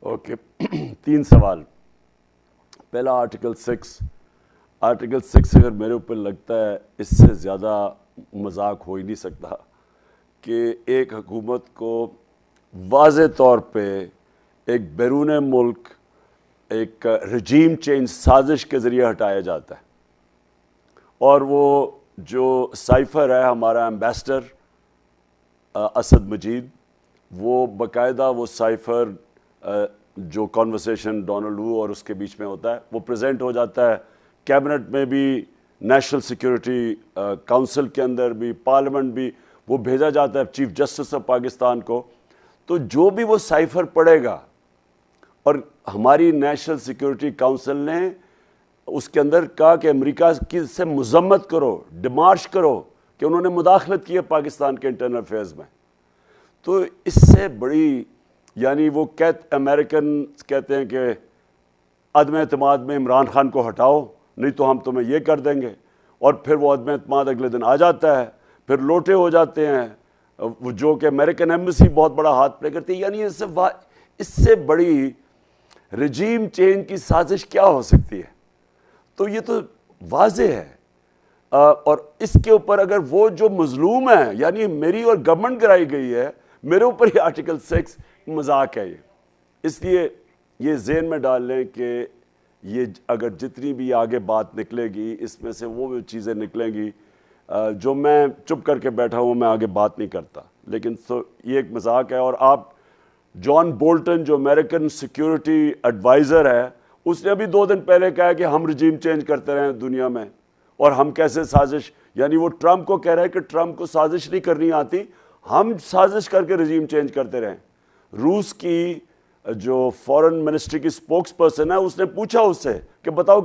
Okay تین سوال. پہلا آرٹیکل سکس اگر میرے اوپر لگتا ہے اس سے زیادہ مذاق ہو ہی نہیں سکتا کہ ایک حکومت کو واضح طور پہ ایک بیرون ملک ایک رجیم چینج سازش کے ذریعے ہٹایا جاتا ہے. اور وہ جو سائفر ہے ہمارا ایمبیسڈر اسد مجید، وہ باقاعدہ وہ سائفر جو کانورسیشن ڈونلڈ وو اور اس کے بیچ میں ہوتا ہے وہ پریزنٹ ہو جاتا ہے کیبنٹ میں بھی، نیشنل سیکیورٹی کونسل کے اندر بھی، پارلیمنٹ بھی، وہ بھیجا جاتا ہے چیف جسٹس آف پاکستان کو. تو جو بھی وہ سائفر پڑھے گا، اور ہماری نیشنل سیکیورٹی کونسل نے اس کے اندر کہا کہ امریکہ کی سے مذمت کرو، ڈیمارش کرو کہ انہوں نے مداخلت کی ہے پاکستان کے انٹرنل افیئرز میں. تو اس سے بڑی یعنی وہ امریکن کہتے ہیں کہ عدم اعتماد میں عمران خان کو ہٹاؤ نہیں تو ہم تمہیں یہ کر دیں گے، اور پھر وہ عدم اعتماد اگلے دن آ جاتا ہے، پھر لوٹے ہو جاتے ہیں وہ جو کہ امریکن ایمبیسی بہت بڑا ہاتھ پلے کرتی ہے. یعنی اس سے بڑی رجیم چینج کی سازش کیا ہو سکتی ہے؟ تو یہ تو واضح ہے. اور اس کے اوپر اگر وہ جو مظلوم ہے یعنی میری اور گورنمنٹ گرائی گئی ہے، میرے اوپر ہی آرٹیکل 6 مذاق ہے یہ. اس لیے یہ ذہن میں ڈال لیں کہ یہ اگر جتنی بھی آگے بات نکلے گی اس میں سے وہ چیزیں نکلیں گی جو میں چپ کر کے بیٹھا ہوں، میں آگے بات نہیں کرتا. لیکن یہ ایک مذاق ہے. اور آپ جان بولٹن جو امریکن سیکیورٹی ایڈوائزر ہے، اس نے ابھی 2 دن پہلے کہا کہ ہم رجیم چینج کرتے رہے ہیں دنیا میں، اور ہم کیسے سازش، یعنی وہ ٹرمپ کو کہہ رہا ہے کہ ٹرمپ کو سازش نہیں کرنی آتی، ہم سازش کر کے رجیم چینج کرتے رہیں. روس کی جو فورن منسٹری کی سپوکس پرسن ہے، اس نے پوچھا اس سے کہ بتاؤ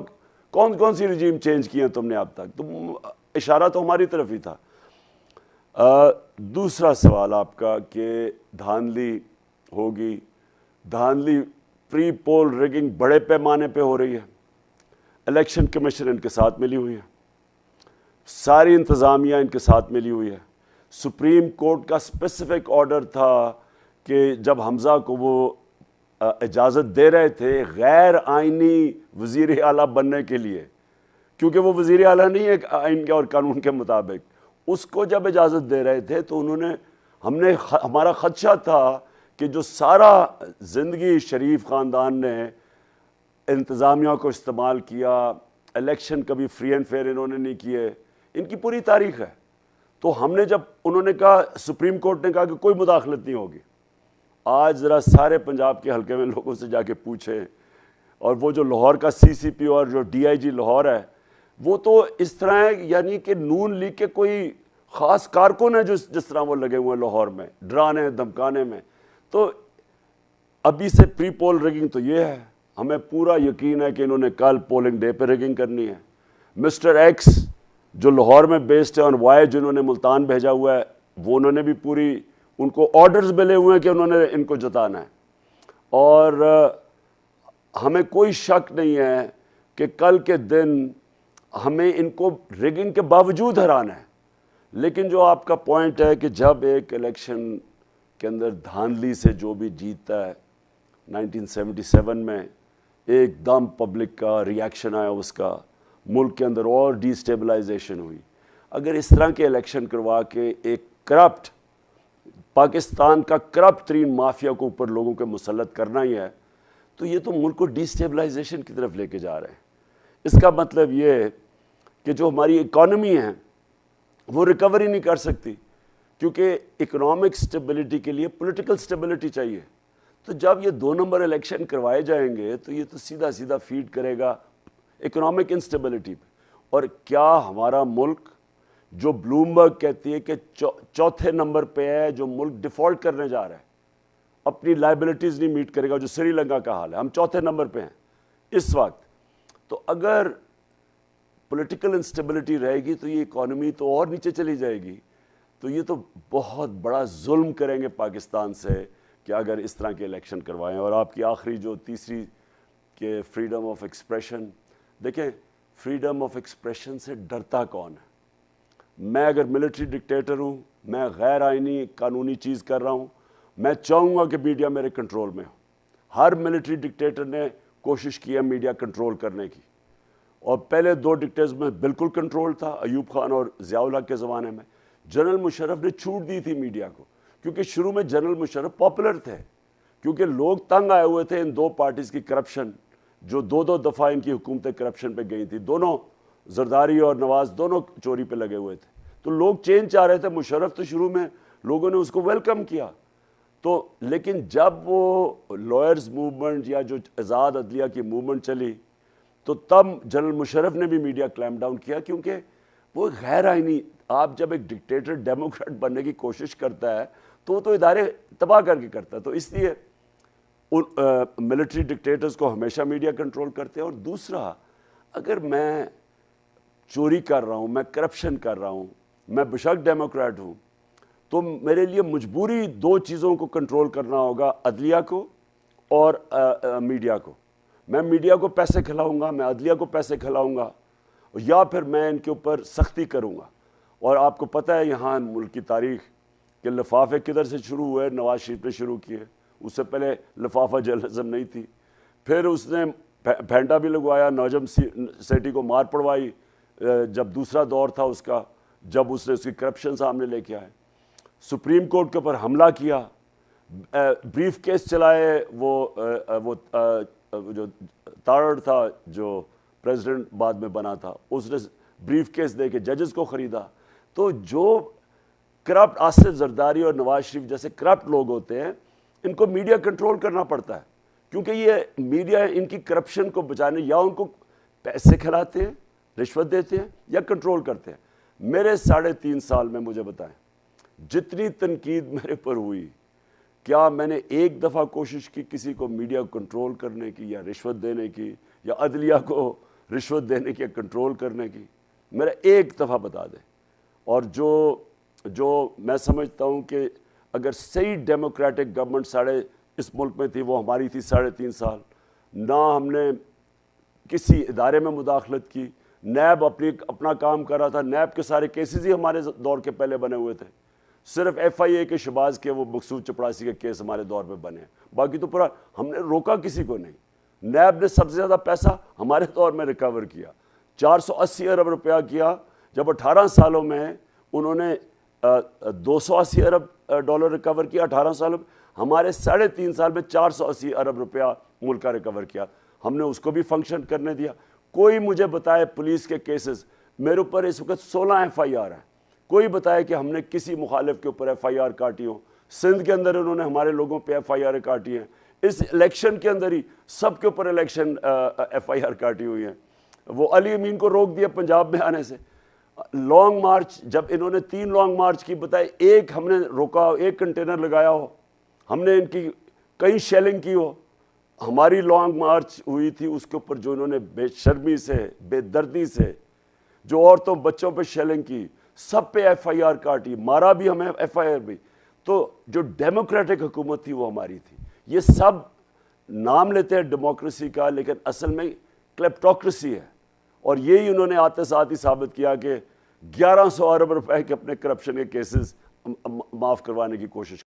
کون کون سی رجیم چینج کی ہیں تم نے اب تک، تو اشارہ تو ہماری طرف ہی تھا. دوسرا سوال آپ کا کہ دھاندلی ہوگی، دھاندلی پری پول ریگنگ بڑے پیمانے پہ ہو رہی ہے. الیکشن کمیشن ان کے ساتھ ملی ہوئی ہے، ساری انتظامیہ ان کے ساتھ ملی ہوئی ہے. سپریم کورٹ کا اسپیسیفک آرڈر تھا کہ جب حمزہ کو وہ اجازت دے رہے تھے غیر آئینی وزیر اعلیٰ بننے کے لیے، کیونکہ وہ وزیر اعلیٰ نہیں ہے آئین کے اور قانون کے مطابق، اس کو جب اجازت دے رہے تھے تو ہمارا خدشہ تھا کہ جو سارا زندگی شریف خاندان نے انتظامیہ کو استعمال کیا، الیکشن کبھی فری اینڈ فیئر انہوں نے نہیں کیے، ان کی پوری تاریخ ہے. تو ہم نے جب انہوں نے کہا، سپریم کورٹ نے کہا کہ کوئی مداخلت نہیں ہوگی. آج ذرا سارے پنجاب کے حلقے میں لوگوں سے جا کے پوچھیں، اور وہ جو لاہور کا CCP اور جو DIG لاہور ہے، وہ تو اس طرح ہے یعنی کہ نون لیگ کے کوئی خاص کارکن ہے جس طرح وہ لگے ہوئے ہیں لاہور میں ڈرانے دھمکانے میں. تو ابھی سے پری پول ریگنگ تو یہ ہے، ہمیں پورا یقین ہے کہ انہوں نے کل پولنگ ڈے پہ ریگنگ کرنی ہے. مسٹر ایکس جو لاہور میں بیسڈ ہے، اور وائی جنہوں نے ملتان بھیجا ہوا ہے، وہ انہوں نے بھی پوری ان کو آرڈرز ملے ہوئے ہیں کہ انہوں نے ان کو جتانا ہے. اور ہمیں کوئی شک نہیں ہے کہ کل کے دن ہمیں ان کو ریگنگ کے باوجود ہرانا ہے. لیکن جو آپ کا پوائنٹ ہے کہ جب ایک الیکشن کے اندر دھاندلی سے جو بھی جیتتا ہے، 1977 میں ایک دم پبلک کا ریاکشن آیا، اس کا ملک کے اندر اور ڈی اسٹیبلائزیشن ہوئی. اگر اس طرح کے الیکشن کروا کے ایک کرپٹ پاکستان کا کرپٹ ترین مافیا کو اوپر لوگوں کے مسلط کرنا ہی ہے، تو یہ تو ملک کو ڈی اسٹیبلائزیشن کی طرف لے کے جا رہے ہیں. اس کا مطلب یہ ہے کہ جو ہماری اکانومی ہے وہ ریکوری نہیں کر سکتی، کیونکہ اکنامک سٹیبلٹی کے لیے پولیٹیکل سٹیبلٹی چاہیے. تو جب یہ 2 نمبر الیکشن کروائے جائیں گے تو یہ تو سیدھا سیدھا فیڈ کرے گا اکنامک انسٹیبلٹی پہ. اور کیا ہمارا ملک جو بلومبرگ کہتی ہے کہ 4تھے نمبر پہ ہے، جو ملک ڈیفالٹ کرنے جا رہا ہے، اپنی لائبلٹیز نہیں میٹ کرے گا، جو سری لنکا کا حال ہے، ہم 4تھے نمبر پہ ہیں اس وقت. تو اگر پولیٹیکل انسٹیبلٹی رہے گی تو یہ اکانومی تو اور نیچے چلی جائے گی. تو یہ تو بہت بڑا ظلم کریں گے پاکستان سے کہ اگر اس طرح کے الیکشن کروائیں. اور آپ کی آخری جو تیسری کہ فریڈم آف ایکسپریشن، دیکھیں فریڈم آف ایکسپریشن سے ڈرتا کون ہے؟ میں اگر ملٹری ڈکٹیٹر ہوں، میں غیر آئینی قانونی چیز کر رہا ہوں، میں چاہوں گا کہ میڈیا میرے کنٹرول میں ہو. ہر ملٹری ڈکٹیٹر نے کوشش کی ہے میڈیا کنٹرول کرنے کی، اور پہلے 2 ڈکٹیٹرز میں بالکل کنٹرول تھا، ایوب خان اور ضیاء الحق کے زمانے میں۔ جنرل مشرف نے چھوٹ دی تھی میڈیا کو، کیونکہ شروع میں جنرل مشرف پاپولر تھے، کیونکہ لوگ تنگ آئے ہوئے تھے ان 2 پارٹیز کی کرپشن، جو 2 دفعہ ان کی حکومتیں کرپشن پہ گئی تھی، دونوں زرداری اور نواز دونوں چوری پہ لگے ہوئے تھے، تو لوگ چینج چاہ رہے تھے۔ مشرف تو شروع میں لوگوں نے اس کو ویلکم کیا، تو لیکن جب وہ لائرز موومنٹ یا جو آزاد عدلیہ کی موومنٹ چلی، تو تب جنرل مشرف نے بھی میڈیا کلیمپ ڈاؤن کیا، کیونکہ وہ غیر آئینی، آپ جب ایک ڈکٹیٹر ڈیموکریٹ بننے کی کوشش کرتا ہے تو ادارے تباہ کر کے کرتا ہے، تو اس لیے ملٹری ڈکٹیٹرز کو ہمیشہ میڈیا کنٹرول کرتے ہیں۔ اور دوسرا، اگر میں چوری کر رہا ہوں، میں کرپشن کر رہا ہوں، میں بشک ڈیموکریٹ ہوں، تو میرے لیے مجبوری 2 چیزوں کو کنٹرول کرنا ہوگا، عدلیہ کو اور میڈیا کو۔ میں میڈیا کو پیسے کھلاؤں گا، میں عدلیہ کو پیسے کھلاؤں گا، یا پھر میں ان کے اوپر سختی کروں گا۔ اور آپ کو پتہ ہے یہاں ملک کی تاریخ کہ لفافے کدھر سے شروع ہوئے، نواز شریف نے شروع کیے، اس سے پہلے لفافہ جرنلزم نہیں تھی، پھر اس نے پھینٹا بھی لگوایا، نوجم سیٹھی کو مار پڑوائی جب دوسرا دور تھا اس کا، جب اس نے اس کی کرپشن سامنے لے کے آئے، سپریم کورٹ کے اوپر حملہ کیا، بریف کیس چلائے، وہ جو تارڑ تھا جو پریزیڈنٹ بعد میں بنا تھا، اس نے بریف کیس دے کے ججز کو خریدا۔ تو جو کرپٹ آصف زرداری اور نواز شریف جیسے کرپٹ لوگ ہوتے ہیں، ان کو میڈیا کنٹرول کرنا پڑتا ہے، کیونکہ یہ میڈیا ان کی کرپشن کو بچانے یا ان کو پیسے کھلاتے ہیں، رشوت دیتے ہیں، یا کنٹرول کرتے ہیں۔ میرے 3.5 سال میں مجھے بتائیں جتنی تنقید میرے پر ہوئی، کیا میں نے ایک دفعہ کوشش کی کسی کو میڈیا کو کنٹرول کرنے کی، یا رشوت دینے کی، یا عدلیہ کو رشوت دینے کی، یا کنٹرول کرنے کی؟ میرا ایک دفعہ بتا دیں۔ اور جو میں سمجھتا ہوں کہ اگر صحیح ڈیموکریٹک گورنمنٹ اس ملک میں تھی، وہ ہماری تھی 3.5 سال۔ نہ ہم نے کسی ادارے میں مداخلت کی، نیب اپنا کام کر رہا تھا، نیب کے سارے کیسز ہی ہمارے دور کے پہلے بنے ہوئے تھے، صرف FIA کے شہباز کے وہ مقصود چپڑاسی کے کیس ہمارے دور میں بنے ہیں، باقی تو پورا ہم نے روکا کسی کو نہیں۔ نیب نے سب سے زیادہ پیسہ ہمارے دور میں ریکور کیا، 480 ارب روپیہ کیا، جب 18 سالوں میں انہوں نے 280 ارب ڈالر ریکور کیا 18 سالوں میں، ہمارے 3.5 سال میں 480 ارب روپیہ ملک کا ریکور کیا، ہم نے اس کو بھی فنکشن کرنے دیا۔ کوئی مجھے بتائے پولیس کے کیسز، میرے اوپر اس وقت 16 FIR ہیں، کوئی بتائے کہ ہم نے کسی مخالف کے اوپر FIR کاٹی ہو۔ سندھ کے اندر انہوں نے ہمارے لوگوں پہ FIR کاٹی ہیں، اس الیکشن کے اندر ہی سب کے اوپر الیکشن FIR کاٹی ہوئی ہیں۔ وہ علی امین کو روک دیا پنجاب میں آنے سے۔ لانگ مارچ جب انہوں نے 3 لانگ مارچ کی بتائے، ایک ہم نے روکا ہو، ایک کنٹینر لگایا ہو، ہم نے ان کی کئی شیلنگ کی ہو، ہماری لانگ مارچ ہوئی تھی اس کے اوپر جو انہوں نے بے شرمی سے، بے دردی سے جو عورتوں بچوں پہ شیلنگ کی، سب پہ FIR کاٹی، مارا بھی ہمیں FIR بھی۔ تو جو ڈیموکریٹک حکومت تھی وہ ہماری تھی۔ یہ سب نام لیتے ہیں ڈیموکریسی کا، لیکن اصل میں کلیپٹوکریسی ہے، اور یہی انہوں نے آتے ساتھ ہی ثابت کیا کہ 1100 ارب روپے کے اپنے کرپشن کے کیسز معاف کروانے کی کوشش